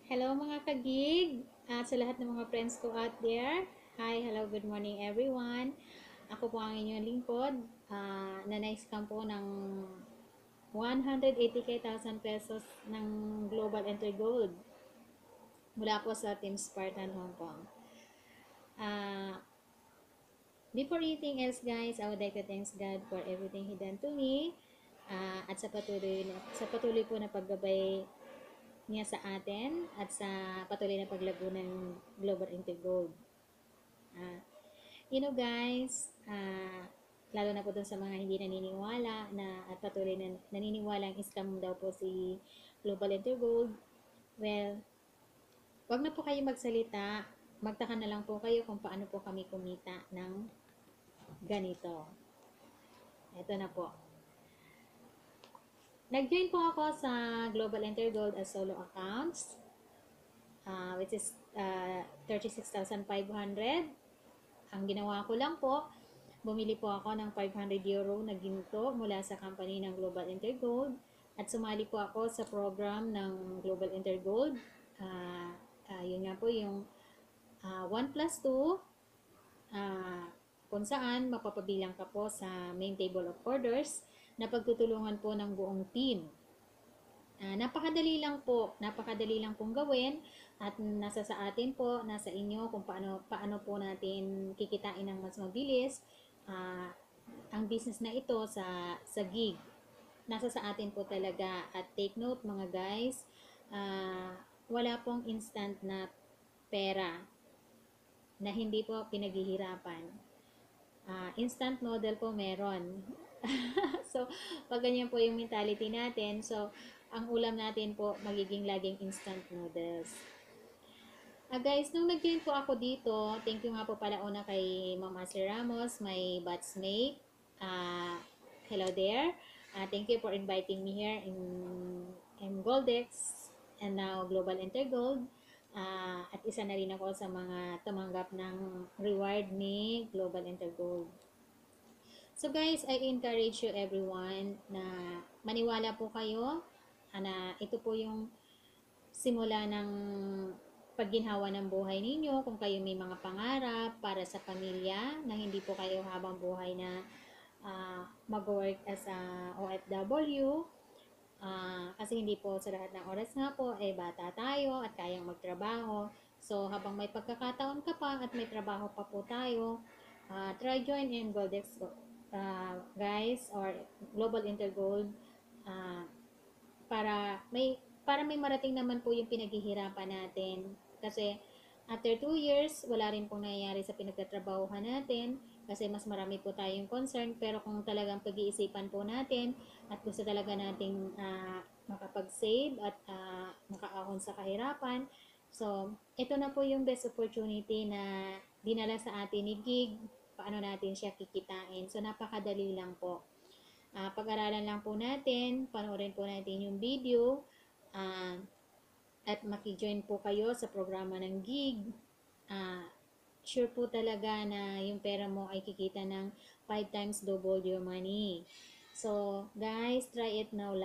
Hello mga kagig at sa lahat ng mga friends ko out there. Hi, hello, good morning everyone. Ako po ang inyong lingkod na na-scam po ng 180,000 pesos ng Global Enter Gold mula po sa Team Spartan Hong Kong. Ah, Before anything else guys, I would like to thank God for everything He done to me at sa patuloy po na paggabay niya sa atin at sa patuloy na paglago ng Global Enter Gold. Uh, guys, lalo na po dun sa mga hindi naniniwala na at patuloy na naniniwala ang scam daw po si Global Enter Gold. Well, wag na po kayo magsalita. Magtaka na lang po kayo kung paano po kami kumita ng ganito. Ito na po. Nag-join po ako sa Global Enter Gold as solo accounts, which is 36,500. Ang ginawa ko lang po, bumili po ako ng 500 euro na ginto mula sa company ng Global Enter Gold at sumali po ako sa program ng Global Enter Gold. Yun nga po yung 1 plus 2, kung saan mapapabilang ka po sa main table of orders na pagtutulungan po ng buong team. Napakadali lang pong gawin at nasa sa atin po, nasa inyo kung paano po natin kikitain ng mas mabilis ang business na ito sa gig. Nasa sa atin po talaga at take note mga guys, wala pong instant na pera na hindi po pinaghihirapan. Instant noodle po meron. So, pag ganyan po yung mentality natin, so, ang ulam natin po magiging laging instant noodles. Guys, nung nag-join po ako dito, thank you nga po pala una kay Ma'am Ashley Ramos, my batchmate. Hello there. Thank you for inviting me here in Goldex and now Global Enter Gold. At isa na rin ako sa mga tumanggap ng reward ni Global Enter Gold. So guys, I encourage you everyone na maniwala po kayo na ito po yung simula ng pagginhawa ng buhay ninyo. Kung kayo may mga pangarap para sa pamilya na hindi po kayo habang buhay na mag-work as a OFW, kasi hindi po sa lahat ng oras nga po bata tayo at kayang magtrabaho. So habang may pagkakataon ka pa at may trabaho pa po tayo, try join in Goldex guys or Global Enter Gold para may marating naman po yung pinaghihirapan natin. Kasi after 2 years, wala rin pong nangyayari sa pinagtatrabahuhan natin kasi mas marami po tayong concern. Pero kung talagang pag-iisipan po natin at gusto talaga nating makapag-save at makaahon sa kahirapan, so ito na po yung best opportunity na dinala sa atin ni Gig. Paano natin siya kikitain. So napakadali lang po. Pag-aralan lang po natin, panoorin po natin yung video, at maki-join po kayo sa programa ng Gig. Sure po talaga na yung pera mo ay kikita ng 5 times double your money. So, guys, try it now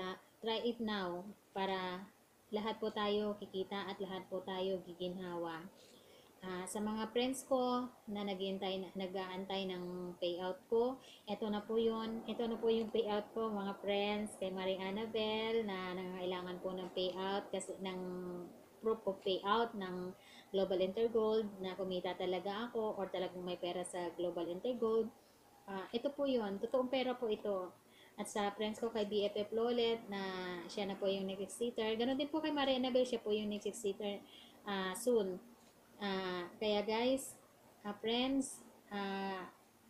para lahat po tayo kikita at lahat po tayo giginhawa. Sa mga friends ko na nag-aantay ng payout ko, ito na po yung payout ko mga friends. Kay Marie Annabel na nangangailangan po ng payout kasi ng proof of payout ng Global Enter Gold na kumita talaga ako or talagang may pera sa Global Enter Gold. Ito po yun, totoong pera po ito. At sa friends ko kay BFF Lolet na siya na po yung next seater. Ganon din po kay Marie Annabel, siya po yung next seater soon. Kaya guys, friends,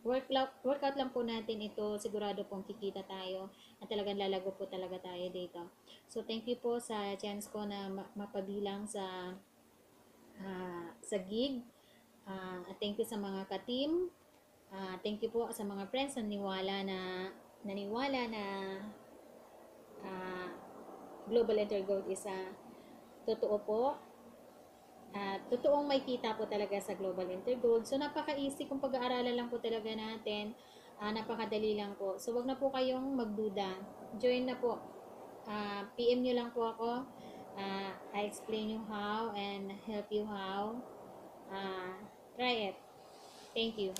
workout lang po natin ito. Sigurado pong kikita tayo at talagang lalago po talaga tayo dito. So, thank you po sa chance ko na mapabilang sa gig. At thank you sa mga ka-team. Thank you po sa mga friends na naniwala na Global Enter Gold is totoo po. Totoong may kita po talaga sa Global Enter Gold. So, napaka-easy kung pag-aaralan lang po talaga natin. Napakadali lang po. So, wag na po kayong magduda. Join na po. PM nyo lang po ako I explain you how and help you how. Try it. Thank you.